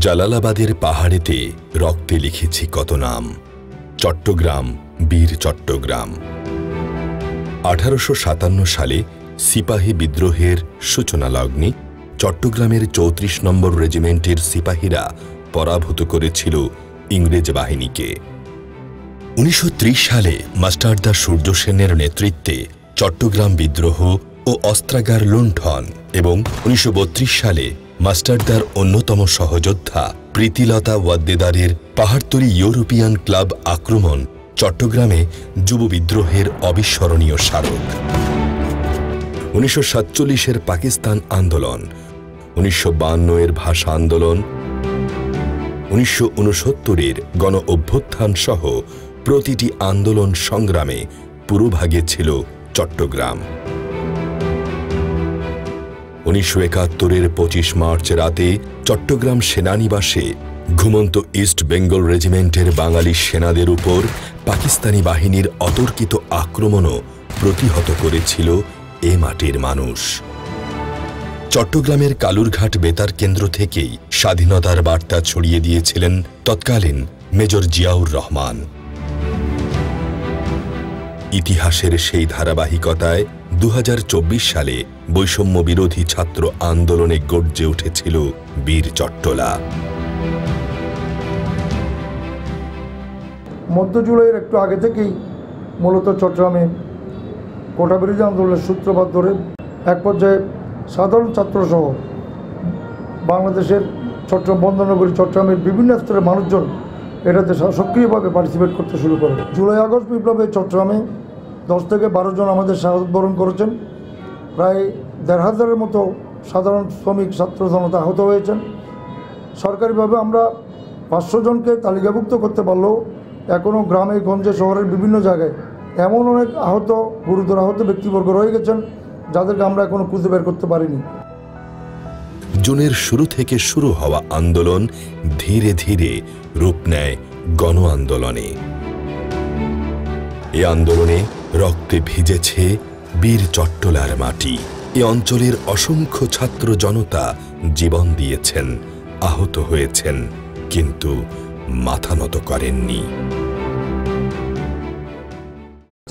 জালালাবাদের পাহাড়েতে রক্তে লিখেছি কত নাম। চট্টগ্রাম, বীর চট্টগ্রাম। 1857 সালে সিপাহী বিদ্রোহের সূচনা লগ্নে চট্টগ্রামের 34 নম্বর রেজিমেন্টের সিপাহীরা পরাভূত করেছিল ইংরেজ বাহিনীকে। 1930 সালে মাস্টারদা সূর্য সেনের নেতৃত্বে চট্টগ্রাম বিদ্রোহ ও অস্ত্রাগার লুণ্ঠন এবং 1932 সালে মাস্টারদার অন্যতম সহযোদ্ধা প্রীতিলতা ওয়াদ্দেদারের পাহাড়তলী ইউরোপিয়ান ক্লাব আক্রমণ চট্টগ্রামে যুব বিদ্রোহের অবিস্মরণীয় স্মারক। 1947-এর পাকিস্তান আন্দোলন, 1952-এর ভাষা আন্দোলন, 1969-এর গণ অভ্যুত্থান সহ প্রতিটি আন্দোলন সংগ্রামে পুরোভাগে ছিল চট্টগ্রাম। 1971-এর 25 মার্চ রাতে চট্টগ্রাম সেনানিবাসে ঘুমন্ত ইস্ট বেঙ্গল রেজিমেন্টের বাঙালি সেনাদের উপর পাকিস্তানি বাহিনীর অতর্কিত আক্রমণও প্রতিহত করেছিল এ মাটির মানুষ। চট্টগ্রামের কালুরঘাট বেতার কেন্দ্র থেকেই স্বাধীনতার বার্তা ছড়িয়ে দিয়েছিলেন তৎকালীন মেজর জিয়াউর রহমান। ইতিহাসের সেই ধারাবাহিকতায় 2024 সালে বৈষম্য বিরোধী ছাত্র আন্দোলনে গর্জে উঠেছিল বীর চট্টলা। মধ্য জুলাইয়ের একটু আগে থেকেই মূলত চট্টগ্রামে কোটা বিরোধী আন্দোলনের সূত্রপাত ধরে এক পর্যায়ে সাধারণ ছাত্রসহ বাংলাদেশের চট্টগ্রাম বন্দরনগরী চট্টগ্রামের বিভিন্ন স্তরের মানুষজন এটাতে সক্রিয়ভাবে পার্টিসিপেট করতে শুরু করে। জুলাই আগস্ট বিপ্লবে চট্টগ্রামে 10 থেকে 12 জন আমাদের শাহাদত বরণ করেছেন। প্রায় 1,500-এর মতো সাধারণ শ্রমিক ছাত্র জনতা আহত হয়েছেন। সরকারিভাবে আমরা 500 জনকে তালিকাভুক্ত করতে পারলেও এখনও গ্রামে গঞ্জে শহরের বিভিন্ন জায়গায় এমন অনেক গুরুতর আহত ব্যক্তিবর্গ রয়ে গেছেন যাদেরকে আমরা এখনো খুঁজে বের করতে পারিনি। জুনের শুরু থেকে শুরু হওয়া আন্দোলন ধীরে ধীরে রূপ নেয় গণ আন্দোলনে। এ আন্দোলনে রক্তে ভিজেছে বীর চট্টলার মাটি। এ অঞ্চলের অসংখ্য ছাত্র জনতা জীবন দিয়েছেন, আহত হয়েছেন, কিন্তু মাথা নত করেননি।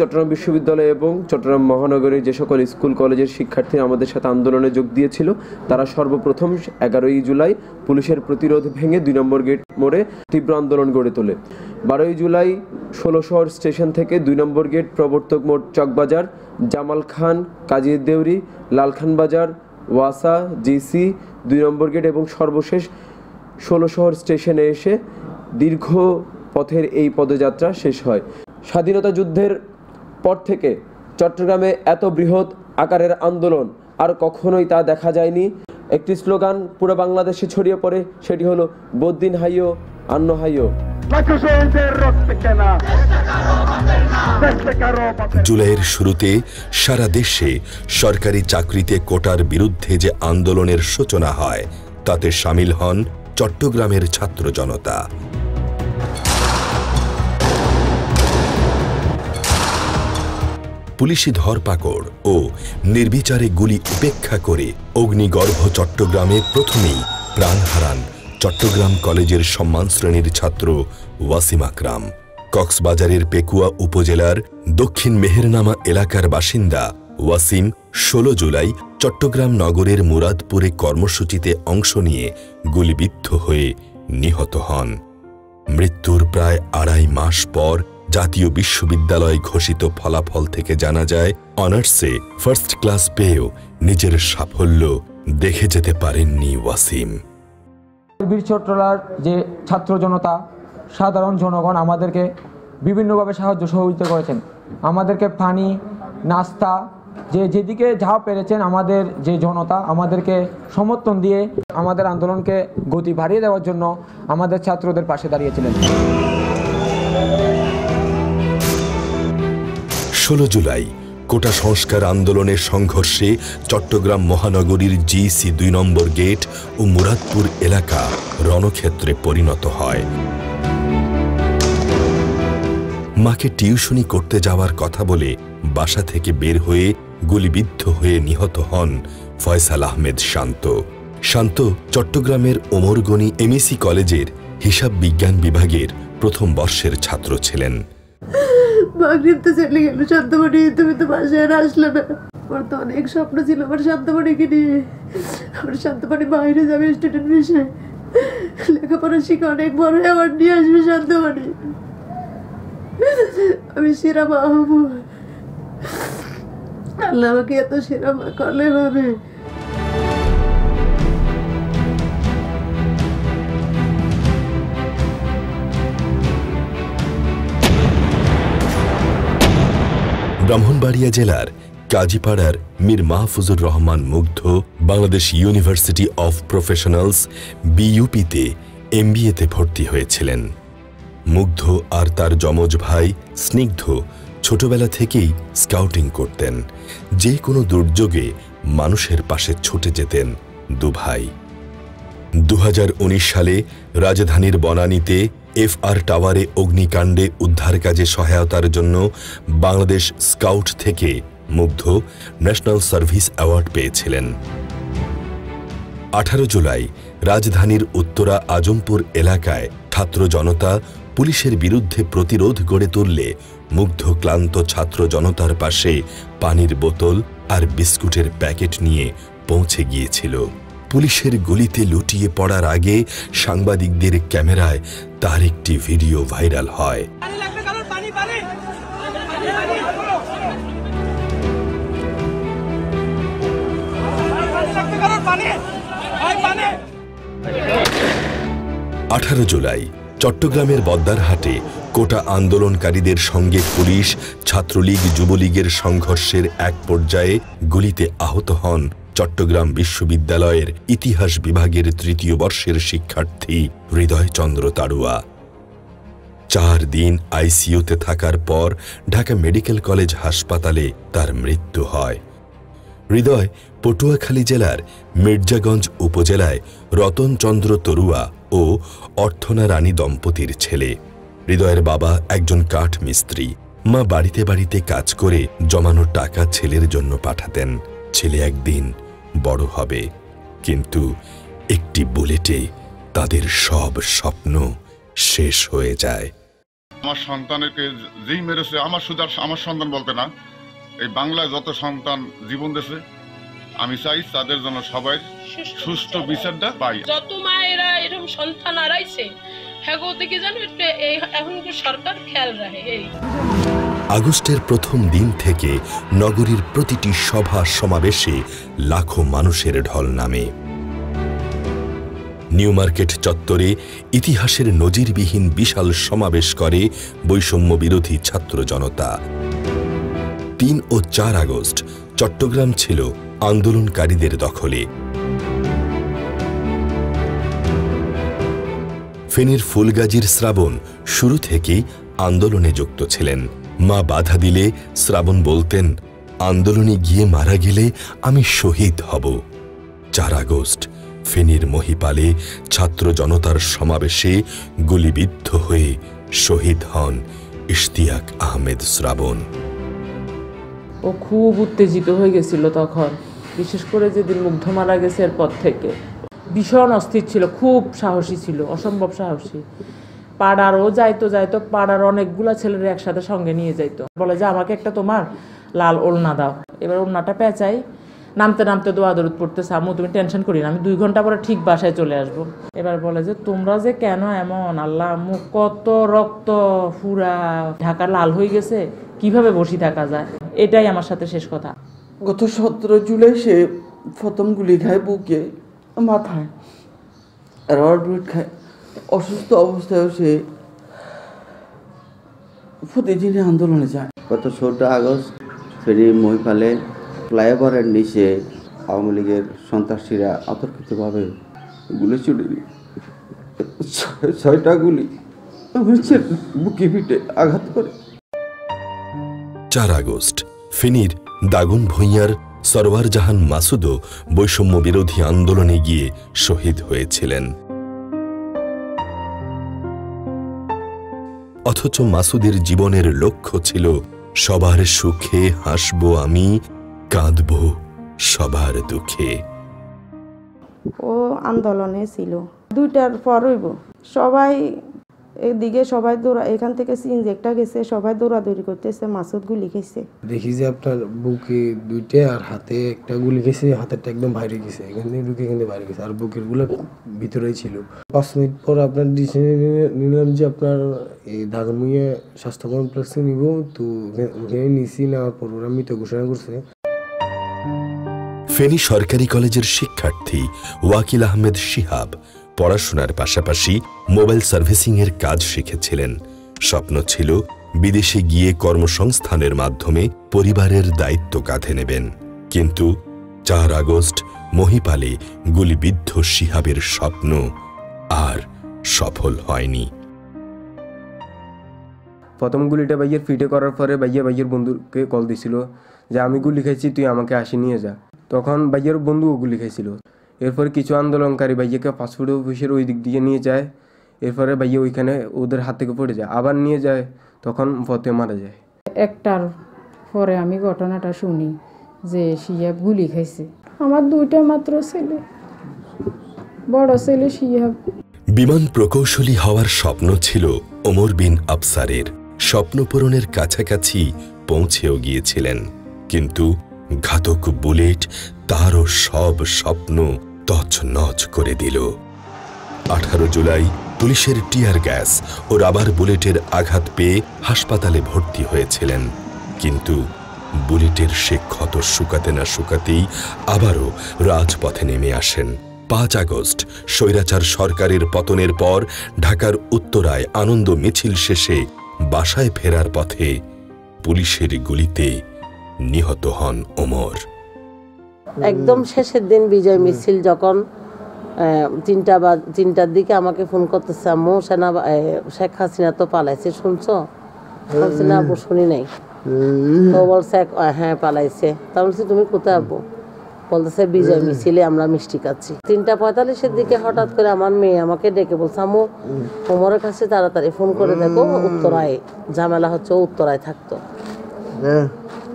চট্টগ্রাম বিশ্ববিদ্যালয় এবং চট্টগ্রাম মহানগরীর যে সকল স্কুল কলেজের শিক্ষার্থীরা আমাদের সাথে আন্দোলনে যোগ দিয়েছিল, তারা সর্বপ্রথম 11ই জুলাই পুলিশের প্রতিরোধ ভেঙে 2 নম্বর গেট মোড়ে তীব্র আন্দোলন গড়ে তোলে। 12ই জুলাই 16 শহর স্টেশন থেকে 2 নম্বর গেট, প্রবর্তক মোড়, চকবাজার, জামাল খান, কাজীর দেউরি, লালখান বাজার, ওয়াসা, জিসি, 2 নম্বর গেট এবং সর্বশেষ 16 শহর স্টেশনে এসে দীর্ঘ পথের এই পদযাত্রা শেষ হয়। স্বাধীনতা যুদ্ধের পর থেকে চট্টগ্রামে এত বৃহৎ আকারের আন্দোলন আর কখনোই তা দেখা যায়নি। একটি স্লোগান পুরো বাংলাদেশে ছড়িয়ে পড়ে, সেটি হলো বদ্দিন হাইও আন্ন হাইও। জুলাইয়ের শুরুতে সারা দেশে সরকারি চাকরিতে কোটার বিরুদ্ধে যে আন্দোলনের সূচনা হয়, তাতে সামিল হন চট্টগ্রামের ছাত্র জনতা। পুলিশি ধরপাকড় ও নির্বিচারে গুলি উপেক্ষা করে অগ্নিগর্ভ চট্টগ্রামে প্রথমেই প্রাণ হারান চট্টগ্রাম কলেজের সম্মান শ্রেণীর ছাত্র ওয়াসিম আকরাম। কক্সবাজারের পেকুয়া উপজেলার দক্ষিণ মেহেরনামা এলাকার বাসিন্দা ওয়াসিম 16 জুলাই চট্টগ্রাম নগরের মুরাদপুরে কর্মসূচিতে অংশ নিয়ে গুলিবিদ্ধ হয়ে নিহত হন। মৃত্যুর প্রায় 2.5 মাস পর জাতীয় বিশ্ববিদ্যালয় ঘোষিত ফলাফল থেকে জানা যায়, অনার্সে ফার্স্ট ক্লাস পেয়েও নিজের সাফল্য দেখে যেতে পারেননি ওয়াসিম। বীর চট্টলার যে ছাত্র জনতা, সাধারণ জনগণ আমাদেরকে বিভিন্নভাবে সাহায্য সহযোগিতা করেছেন। আমাদেরকে পানি, নাস্তা, যেদিকে যা পেরেছেন আমাদের যে জনতা আমাদেরকে সমর্থন দিয়ে আমাদের আন্দোলনকে গতি বাড়িয়ে দেওয়ার জন্য আমাদের ছাত্রদের পাশে দাঁড়িয়েছিলেন। 16 জুলাই কোটা সংস্কার আন্দোলনের সংঘর্ষে চট্টগ্রাম মহানগরীর জিসি 2 নম্বর গেট ও মুরাদপুর এলাকা রণক্ষেত্রে পরিণত হয়। মাকে টিউশনি করতে যাওয়ার কথা বলে বাসা থেকে বের হয়ে গুলিবিদ্ধ হয়ে নিহত হন ফয়সাল আহমেদ শান্ত। শান্ত চট্টগ্রামের ওমরগনি এমএসি কলেজের হিসাব বিজ্ঞান বিভাগের প্রথম বর্ষের ছাত্র ছিলেন। মাগরিব তো চলে গেল, শান্তমণি তুমি তো বাসায় আর আসলে না। আমার তো অনেক স্বপ্ন ছিল আমার শান্তমণিকে নিয়ে। আমার শান্তমণি বাইরে যাবে স্টুডেন্ট বিষয়ে, লেখাপড়া শিখে অনেক বড় অ্যাওয়ার্ড নিয়ে আসবে শান্তমণি। আমি সেরা মা হবো। আল্লাহ আমাকে এত সেরা মা করলে ভাবে। ব্রাহ্মণবাড়িয়া জেলার কাজীপাড়ার মীর মাহফুজুর রহমান মুগ্ধ বাংলাদেশ ইউনিভার্সিটি অফ প্রফেশনালস বিইউপিতে এমবিএতে ভর্তি হয়েছিলেন। মুগ্ধ আর তার যমজ ভাই স্নিগ্ধ ছোটবেলা থেকেই স্কাউটিং করতেন। যে কোনো দুর্যোগে মানুষের পাশে ছুটে যেতেন দুভাই। 2019 সালে রাজধানীর বনানীতে FR টাওয়ারে অগ্নিকাণ্ডে উদ্ধার কাজে সহায়তার জন্য বাংলাদেশ স্কাউট থেকে মুগ্ধ ন্যাশনাল সার্ভিস অ্যাওয়ার্ড পেয়েছিলেন। 18 জুলাই রাজধানীর উত্তরা আজমপুর এলাকায় ছাত্র জনতা পুলিশের বিরুদ্ধে প্রতিরোধ গড়ে তুললে মুগ্ধ ক্লান্ত ছাত্র জনতার পাশে পানির বোতল আর বিস্কুটের প্যাকেট নিয়ে পৌঁছে গিয়েছিল। পুলিশের গুলিতে লুটিয়ে পড়ার আগে সাংবাদিকদের ক্যামেরায় তার একটি ভিডিও ভাইরাল হয়। 18 জুলাই চট্টগ্রামের বদ্দারহাটে কোটা আন্দোলনকারীদের সঙ্গে পুলিশ ছাত্রলীগ যুবলীগের সংঘর্ষের এক পর্যায়ে গুলিতে আহত হন চট্টগ্রাম বিশ্ববিদ্যালয়ের ইতিহাস বিভাগের 3য় বর্ষের শিক্ষার্থী হৃদয়চন্দ্র তাড়ুয়া। 4 দিন আইসিইউতে থাকার পর ঢাকা মেডিকেল কলেজ হাসপাতালে তার মৃত্যু হয়। হৃদয় পটুয়াখালী জেলার মির্জাগঞ্জ উপজেলায় রতনচন্দ্র তরুয়া ও অর্থনা রানী দম্পতির ছেলে। হৃদয়ের বাবা একজন কাঠ মিস্ত্রি, মা বাড়িতে বাড়িতে কাজ করে জমানো টাকা ছেলের জন্য পাঠাতেন। ছেলে একদিন বড় হবে, কিন্তু একটি বুলেটে তাদের সব স্বপ্ন শেষ হয়ে যায়। আমার সন্তানকে যেই মেরেছে, আমার শুধু আমার সন্তান বলতে না, এই বাংলায় যত সন্তান জীবন দিয়েছে, আমি চাই তাদের জন্য সবাই সুষ্ঠু বিচারটা পাই। যত মায়েরা এরকম সন্তান হারাইছে, হ্যাঁ দেখে জানো এখন সরকার খেয়াল রাখে। আগস্টের প্রথম দিন থেকে নগরীর প্রতিটি সভা সমাবেশে লাখো মানুষের ঢল নামে। নিউ মার্কেট চত্বরে ইতিহাসের নজিরবিহীন বিশাল সমাবেশ করে বৈষম্য বিরোধী ছাত্র জনতা। 3 ও 4 আগস্ট চট্টগ্রাম ছিল আন্দোলনকারীদের দখলে। ফেনীর ফুলগাজীর শ্রাবণ শুরু থেকেই আন্দোলনে যুক্ত ছিলেন। মা বাধা দিলে শ্রাবণ বলতেন, আন্দোলনে গিয়ে মারা গেলে আমি শহীদ হব। 4 আগস্ট ফেনীর মহিপালে ছাত্র জনতার সমাবেশে গুলিবিদ্ধ হয়ে শহীদ হন ইশতিয়াক আহমেদ শ্রাবণ। ও খুব উত্তেজিত হয়ে গেছিল তখন, বিশেষ করে যেদিন মুগ্ধ মারা গেছে এরপর থেকে ভীষণ অস্থির ছিল, খুব সাহসী ছিল, অসম্ভব সাহসী। পাড়ারও যাইতো পাড়ার অনেকগুলা ছেলেরা একসাথে সঙ্গে নিয়ে যাইতো। বলে যে আমাকে একটা তোমার লাল ওড়না দাও। এবার ওড়নাটা পেঁচাই, নামতে নামতে দোয়া দরুদ পড়তেছে, আম্মু তুমি টেনশন করি না, আমি 2 ঘন্টা পরে ঠিক বাসায় চলে আসবো। এবার বলে যে তোমরা যে কেন এমন, আল্লাহ আম্মু কত রক্ত ফুরা ঢাকা লাল হয়ে গেছে, কিভাবে বসে থাকা যায়। এটাই আমার সাথে শেষ কথা। গত 17 জুলাই সে প্রথম গুলি খায় বুকে, মাথায়, রড খায়। অসুস্থ অবস্থায় সে প্রতিদিনই আন্দোলনে যায়। গত 14 আগস্ট ফেনী মহিপালে ফ্লাইওভারের নিচে আওয়ামী লীগের সন্ত্রাসীরা অতর্কিতভাবে গুলি ছুড়ে দিয়ে 6টা গুলি বুকে পিঠে আঘাত করে। 4 আগস্ট ফেনীর দাগন ভূঁইয়ার সরওয়ার জাহান মাসুদও বৈষম্য বিরোধী আন্দোলনে গিয়ে শহীদ হয়েছিলেন। অথচ মাসুদের জীবনের লক্ষ্য ছিল সবার সুখে হাসবো আমি, কাঁদব সবার দুঃখে। ও আন্দোলনে ছিল। 2টার পর হইব সবাই এদিকে সবাই এখান থেকে সিনজ একটা গেছে, সবাই দৌড়াদৌড়ি করতেছে, মাসুদ গুলি খেয়েছে। দেখি যে আপনার বুকে 2টা আর হাতে একটা গুলি খেয়েছে, হাতেরটা একদম বাইরে গেছে, এখান থেকে ঢুকে এখান থেকে বাইরে গেছে, আর বুকের গুলো ভিতরেই ছিল। 5 মিনিট পর আপনার ডিসিশন নিলাম যে আপনার এই ঢাকামুইয়া স্বাস্থ্য কমপ্লেক্সে নিব। তো ওখানে নিছি, নেওয়ার পর ওরা মৃত ঘোষণা করছে। ফেনী সরকারি কলেজের শিক্ষার্থী ওয়াকিল আহমেদ শিহাব পড়াশোনার পাশাপাশি মোবাইল সার্ভিসিং এর কাজ শিখেছিলেন। স্বপ্ন ছিল বিদেশে গিয়ে কর্মসংস্থানের মাধ্যমে পরিবারের দায়িত্ব কাঁধে নেবেন, কিন্তু 4 আগস্ট মহিপালে গুলিবিদ্ধ শিহাবের স্বপ্ন আর সফল হয়নি। প্রথম গুলিটা ভাইয়ের ফিটে করার পরে ভাইয়ের বন্ধুকে কল দিছিল যে আমি গুলি খাইছি, তুই আমাকে আসি নিয়ে যা। তখন ভাইয়ের বন্ধুও গুলি খাইছিল। এরপরে কিছু আন্দোলনকারী ভাইয়াকে পাসপোর্ট অফিসের ওই দিক দিয়ে নিয়ে যায়। এরপরে ভাইয়া ওইখানে ওদের হাত থেকে পড়ে যায়, আবার নিয়ে যায়, তখন পথে মারা যায়। 1টার পরে আমি ঘটনাটা শুনি যে শিহাব গুলি খাইছে। আমার 2টা মাত্র ছেলে, বড় ছেলে শিহাব। বিমান প্রকৌশলী হওয়ার স্বপ্ন ছিল ওমর বিন আফসারের। স্বপ্ন পূরণের কাছাকাছি পৌঁছেও গিয়েছিলেন, কিন্তু ঘাতক বুলেট তারও সব স্বপ্ন তছনছ করে দিল। 18 জুলাই পুলিশের টিয়ার গ্যাস ও রাবার বুলেটের আঘাত পেয়ে হাসপাতালে ভর্তি হয়েছিলেন, কিন্তু বুলেটের সে ক্ষত শুকাতে না শুকাতেই আবারও রাজপথে নেমে আসেন। 5 আগস্ট স্বৈরাচার সরকারের পতনের পর ঢাকার উত্তরায় আনন্দ মিছিল শেষে বাসায় ফেরার পথে পুলিশের গুলিতে নিহত হন ওমর। একদম শেষের দিন বিজয় মিছিল যখন 3টার দিকে আমাকে ফোন করতেছে, আম্মু শেখ হাসিনা তো পালাইছে, শুনছো? বলছি না আব্বু, শুনি নাই। তো বলছে হ্যাঁ পালাইছে। তা বলছি তুমি কোথায় আব্বু? বলতেছে বিজয় মিছিলে আমরা মিষ্টি খাচ্ছি। 3:45-এর দিকে হঠাৎ করে আমার মেয়ে আমাকে ডেকে বলছে, আম্মু ওমরের কাছে তাড়াতাড়ি ফোন করে দেখো, উত্তরায় ঝামেলা হচ্ছে, উত্তরায় থাকতো।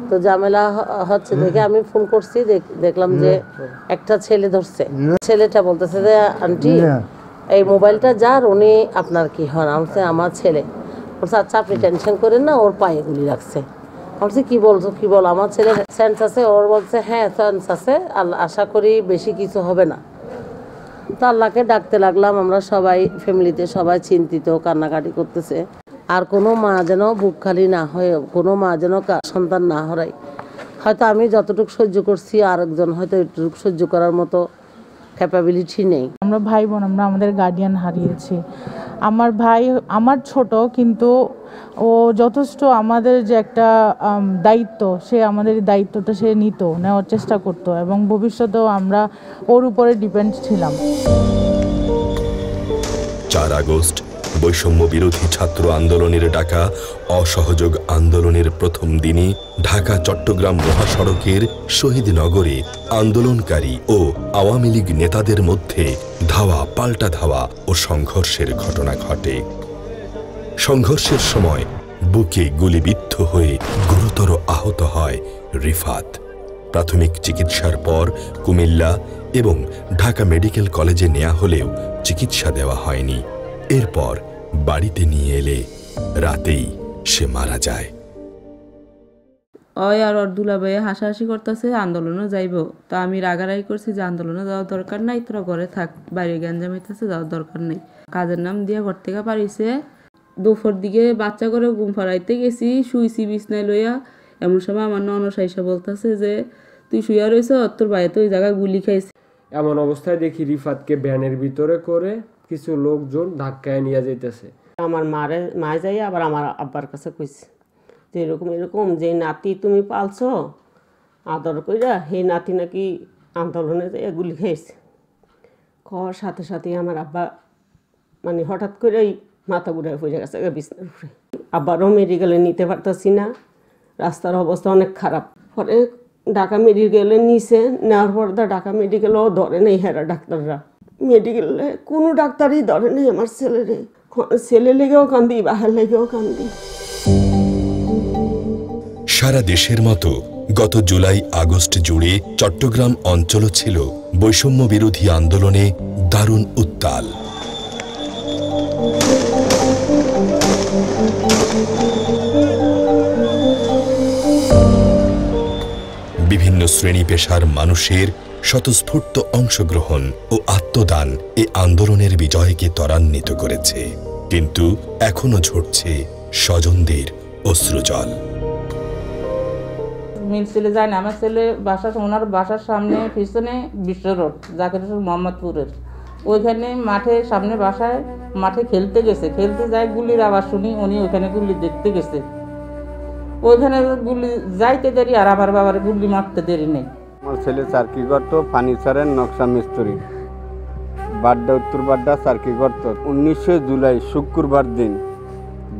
তো ঝামেলা হচ্ছে দেখে আমি ফোন করছি, দেখলাম যে একটা ছেলে ধরছে। ছেলেটা বলতেছে যে আন্টি এই মোবাইলটা যার, উনি আপনার কি হন? আমার ছেলে। বলছে আচ্ছা আপনি টেনশন করেন না, ওর পায়ে গুলি লাগছে। বলছি কি বলছো, কি বল? আমার ছেলের সেন্স আছে? ওর বলছে হ্যাঁ সেন্স আছে, আল্লাহ আশা করি বেশি কিছু হবে না। তো আল্লাহকে ডাকতে লাগলাম। আমরা সবাই ফ্যামিলিতে সবাই চিন্তিত, কান্নাকাটি করতেছে। আর কোনো মা যেন বুক খালি না হয়, কোনো মা যেন সন্তান না হারায়। হয়তো আমি যতটুকু সহ্য করছি, আরেকজন হয়তো এতটুকু সহ্য করার মতো ক্যাপাবিলিটি নেই। আমরা ভাই বোন, আমরা আমাদের গার্ডিয়ান হারিয়েছি। আমার ভাই আমার ছোট, কিন্তু ও যথেষ্ট আমাদের যে একটা দায়িত্ব, সে আমাদের দায়িত্বটা সে নেওয়ার চেষ্টা করতো, এবং ভবিষ্যতেও আমরা ওর উপরে ডিপেন্ড ছিলাম। 4 আগস্ট বৈষম্য বিরোধী ছাত্র আন্দোলনের ডাকা অসহযোগ আন্দোলনের প্রথম দিনে ঢাকা চট্টগ্রাম মহাসড়কের শহীদনগরে আন্দোলনকারী ও আওয়ামী লীগ নেতাদের মধ্যে ধাওয়া পাল্টা ধাওয়া ও সংঘর্ষের ঘটনা ঘটে। সংঘর্ষের সময় বুকে গুলিবিদ্ধ হয়ে গুরুতর আহত হয় রিফাত। প্রাথমিক চিকিৎসার পর কুমিল্লা এবং ঢাকা মেডিকেল কলেজে নেওয়া হলেও চিকিৎসা দেওয়া হয়নি। এরপর বাড়িতে নিয়ে এলে রাতেই সে মারা যায়। ওই আর ওর দুলাভাই হাসাহাসি করতেছে আন্দোলনে যাইব। তো আমি রাগারাগি করছি যে আন্দোলনে যাওয়ার দরকার নাই, তোরা ঘরে থাক, বাইরে গ্যাঞ্জাম হইতেছে, যাওয়ার দরকার নেই। কাজের নাম দিয়ে ঘর থেকে পারিছে। দুপুর দিকে বাচ্চা করে ঘুম ফাড়াইতে গেছি, শুইছি বিছনায় লইয়া। এমন সময় আমার ননদ আইসা বলতেছে যে তুই শুইয়া রয়েছ, তোর ভাই তো ওই জায়গায় গুলি খাইছে। এমন অবস্থায় দেখি রিফাতকে ভ্যানের ভিতরে করে কিছু লোকজন ধাক্কায় নিয়ে যাইতেছে। আমার মায়ে যাই আবার আমার আব্বার কাছে কইছে যে এরকম যে নাতি তুমি পালছো আদর কইরা, সেই নাতি নাকি আন্দোলনে যাই গুলি খেয়েছে। খাওয়ার সাথে সাথে আমার আব্বা মানে হঠাৎ করেই মাথা ঘুরায় পড়ে গেছে বিছনার উপরে। আব্বারও মেডিকেলে নিতে পারতেছি না, রাস্তার অবস্থা অনেক খারাপ। পরে ঢাকা মেডিকেলে নিছে, নেওয়ার পর ঢাকা মেডিকেলও ধরে নেই হেরা ডাক্তাররা। মেডিকেলে কোনো ডাক্তারই ধরে নেই আমার ছেলেরে। ছেলে লেগেও কান্দি, বাহার লেগেও কান্দি। সারা দেশের মতো গত জুলাই আগস্ট জুড়ে চট্টগ্রাম অঞ্চলও ছিল বৈষম্য বিরোধী আন্দোলনে দারুণ উত্তাল। বিভিন্ন শ্রেণী পেশার মানুষের স্বতঃস্ফূর্ত অংশগ্রহণ ও আত্মদান এ আন্দোলনের বিজয়কে ত্বরান্বিত করেছে, কিন্তু এখনো ঝরছে স্বজনদের অশ্রুজল। মিল ছেলে যায় না, আমার ছেলে ওনার বাসার সামনে পিছনে বিশ্ব রোড জাকির মোহাম্মদপুরের ওইখানে মাঠে সামনে বাসায় মাঠে খেলতে গেছে, খেলতে যায় গুলির আওয়াজ শুনি, উনি ওইখানে গুলি দেখতে গেছে, ওইখানে গুলি যাইতে দেরি আর আমার বাবার গুলি মারতে দেরি নেই। আমার ছেলে চাকরি করতো ফার্নিচারের নকশা মিস্ত্রি, বাড্ডা উত্তর বাড্ডা চাকরি করতো। 19 জুলাই শুক্রবার দিন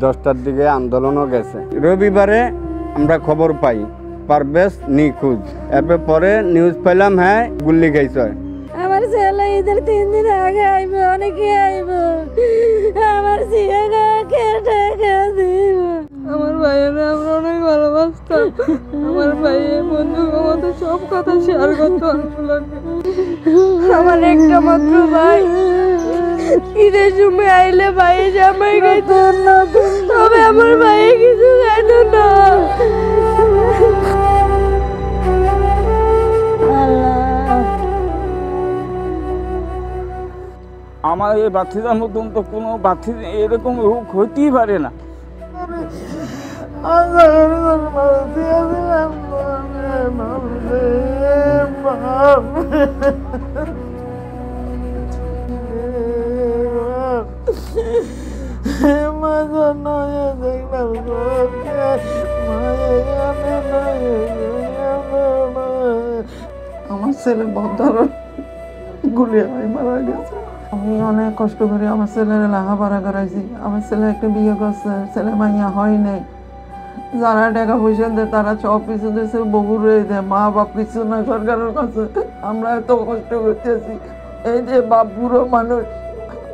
10টার দিকে আন্দোলনও গেছে। রবিবারে আমরা খবর পাই পারভেজ নিখোঁজ, এরপর পরে নিউজ পেলাম হ্যাঁ গুলি খাইছে। আমার ছেলে ঈদের 3 দিন আগে আইব, অনেকে আইব, আমার ছেলে কেটে দিব। আমার ভাইয়ের আমরা অনেক ভালোবাসতাম, আমার ভাইয়ের বন্ধুর মতো সব কথা শেয়ার করতো। আমার একটা মাত্র ভাই, ঈদের সময় আইলে ভাই জামাই খাইতো না, তবে আমার ভাই কিছু খাইতো না। আমার এই বাচ্চাদের মতন তো কোনো বাচ্চা এরকম রোগ হইতেই পারে না। আমার ছেলে বদর গুলি হয় মারা গেছে। আমি অনেক কষ্ট করে আমার ছেলের লেখাপড়া করাইছি, আমার ছেলে একটা বিয়ে করছে, ছেলে মাইয়া হয় নাই। যারা টাকা পয়সা দেয় তারা সব পিছু দিয়েছে, বহু রয়ে দেয়, মা বাপ কিছু না সরকারের কাছে। আমরা এত কষ্ট করতেছি, এই যে বাপ বুড়ো মানুষ,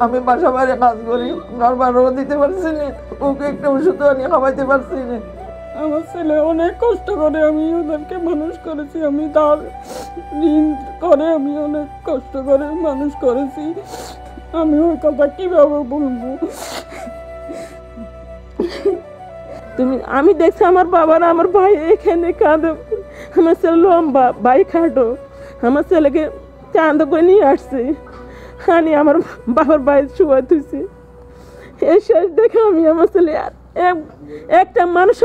আমি বাসা বাড়ি কাজ করি, ঘর ভাড়াও দিতে পারছি না, ওকে একটা ওষুধ আনিয়ে খাওয়াইতে পারছি না। আমার ছেলে অনেক কষ্ট করে আমি ওদেরকে মানুষ করেছি, আমি তার ঋণ করে আমি অনেক কষ্ট করে মানুষ করেছি। আমি ওই কথা কিভাবে বলবো? আমি দেখছি আমার বাবার আমার ভাই এখানে কাঁদে, আমার ছেলে লম্বা, ভাই খাটো, আমার ছেলেকে চাঁদ করে নিয়ে আসছে, আনি আমার বাবার ভাই শুয়ে থুইছি। এই শেষ দেখে আমি আমার ছেলে একটা মানুষ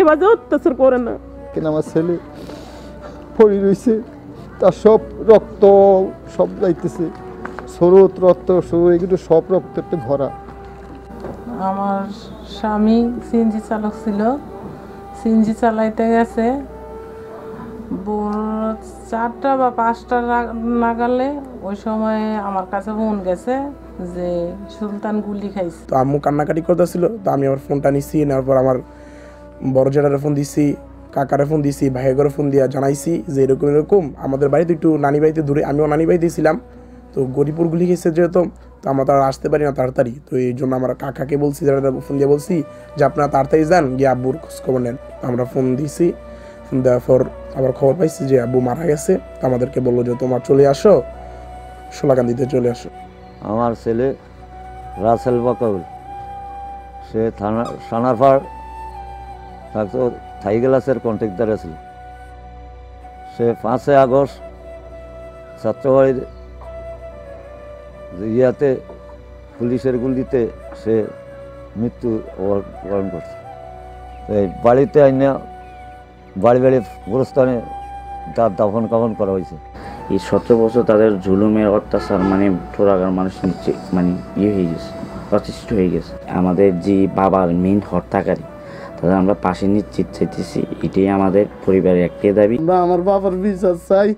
এভাবে অত্যাচার করে না। কিন্তু আমার ছেলে পড়ে রয়েছে, তার সব রক্ত সব যাইতেছে, স্রোত রক্ত এগুলো সব রক্ততে ভরা। আমার স্বামী সিএনজি চালক ছিল, সিএনজি চালাইতে গেছে, 4টা বা 5টা নাগালে ওই সময় আমার কাছে ফোন গেছে যে সুলতান গুলি খাইছে। তো আম্মু কান্নাকাটি করতেছিল, তো আমি আমার ফোনটা নিছি, নেওয়ার পর আমার বড় জেঠারে ফোন দিছি, কাকারে ফোন দিছি, ভাইয়ের ফোন দিয়া জানাইছি যে এরকম এরকম আমাদের বাড়িতে একটু নানি বাড়িতে দূরে, আমিও নানি বাড়িতে ছিলাম, তো গরিপুর গুলি খেয়েছে যেহেতু, তো আমরা তারা আসতে পারি না তাড়াতাড়ি, তো এই জন্য আমরা কাকাকে বলছি, যারা ফোন দিয়ে বলছি যে আপনারা তাড়াতাড়ি যান, গিয়ে আব্বুর খোঁজখবর নেন। আমরা ফোন দিছি, ফোন দেওয়ার পর আবার খবর পাইছি যে আব্বু মারা গেছে, তো আমাদেরকে বললো যে তোমার চলে আসো, সোলাকান্দিতে চলে আসো। আমার ছেলে রাসেল বাকাউল, সে সানারপাড় থাকতো, থাই গ্লাসের কন্ট্রাক্টর ছিল। সে 5 আগস্ট ছাত্রবাড়ির ইয়াতে পুলিশের গুলিতে সে মৃত্যু বরণ করছে। এই বাড়িতে আইনা বাড়ি গোরস্থানে তার দাফন কাফন করা হয়েছে। এই 17 বছর তাদের জুলুমের অত্যাচার মানে ঠোরাগার মানুষ নিচ্ছে মানে হয়ে গেছে, অতিষ্ঠ হয়ে গেছে। আমাদের যে বাবার মেইন হত্যাকারী তাদের আমরা পাশে নিশ্চিত চাইতেছি, এটাই আমাদের পরিবারের একটাই দাবি। আমরা আমার বাবার বিচার চাই,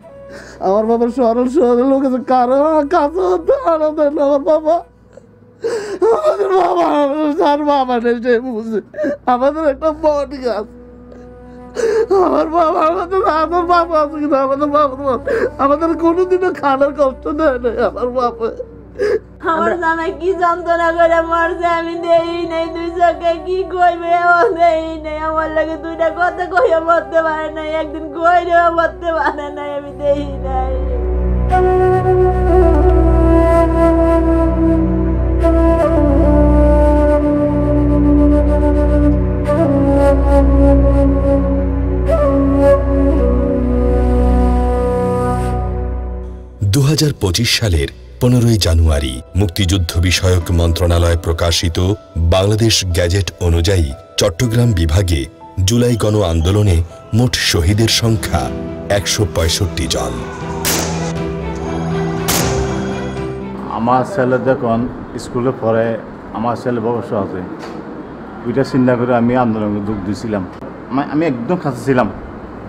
আমার বাবার সরল লোক আছে, কারো কাছে আমার বাবা, আমাদের বাবা, যার বাবা নেই সে বুঝে, আমাদের একটা বট গাছ, আমার বাবা, আমাদের বাবা আছে কিন্তু আমাদের বাবা, আমাদের কোনোদিনও খানার কষ্ট দেয় নাই আমার বাবা। আমার জামাই কি যন্ত্রণা করে মরছে আমি দেই নাই, দুই চোখে কি কইবে ও দেই নাই, আমার লাগে দুইটা কথা কইয়া বলতে পারে নাই, একদিন কইলেও বলতে পারে নাই, আমি দেই নাই। 2025 সালের 15 জানুয়ারি মুক্তিযুদ্ধ বিষয়ক মন্ত্রণালয় প্রকাশিত বাংলাদেশ গ্যাজেট অনুযায়ী চট্টগ্রাম বিভাগে জুলাই গণ আন্দোলনে মোট শহীদের সংখ্যা 165 জন। আমার ছেলে যখন স্কুলে পড়ে, আমার ছেলে বয়স আছে, ওইটা চিন্তা করে আমি আন্দোলনে যোগ দিয়েছিলাম। আমি একদম কাছে ছিলাম,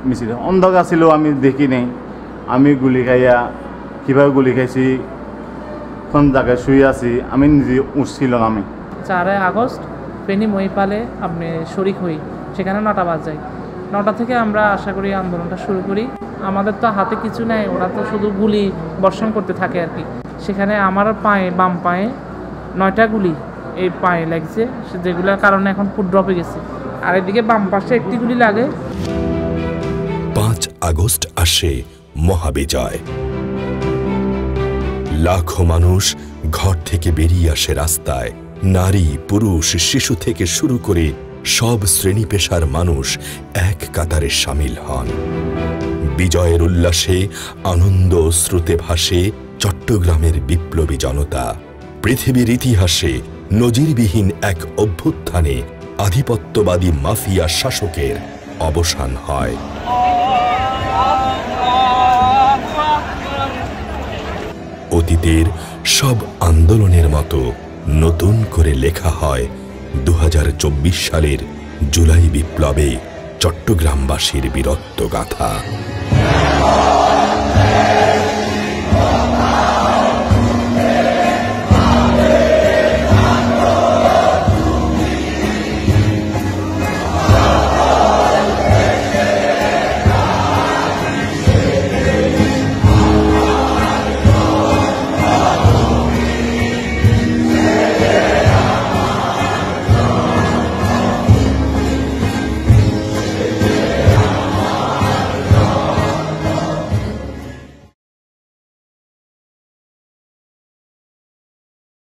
মিছিল অন্ধকার ছিল, আমি দেখি নেই। আমি গুলি খাইয়া কীভাবে গুলি খাইছি, কোন জায়গায় শুয়ে আছি আমি নিজে উঠছিলাম। আমি 4 আগস্ট ফেনী মহিপালে আপনি শরিক হই, সেখানে 9টা বাজায়। 9টা থেকে আমরা আশা করি আন্দোলনটা শুরু করি। আমাদের তো হাতে কিছু নেই, ওরা তো শুধু গুলি বর্ষণ করতে থাকে আর কি। সেখানে আমার পায়ে, বাম পায়ে 9টা গুলি এই পায়ে লাগছে, যেগুলোর কারণে এখন ফুট ড্রপে গেছে। আর এদিকে বাম পাশে একটি গুলি লাগে। 5 আগস্ট আসে মহাবিজয়। লাখো মানুষ ঘর থেকে বেরিয়ে আসে রাস্তায়। নারী, পুরুষ, শিশু থেকে শুরু করে সব শ্রেণী পেশার মানুষ এক কাতারে সামিল হন। বিজয়ের উল্লাসে আনন্দ স্রোতে ভাসে চট্টগ্রামের বিপ্লবী জনতা। পৃথিবীর ইতিহাসে নজিরবিহীন এক অভ্যুত্থানে আধিপত্যবাদী মাফিয়া শাসকের অবসান হয়। অতীতের সব আন্দোলনের মতো নতুন করে লেখা হয় 2024 সালের জুলাই বিপ্লবে চট্টগ্রামবাসীর বীরত্ব গাথা।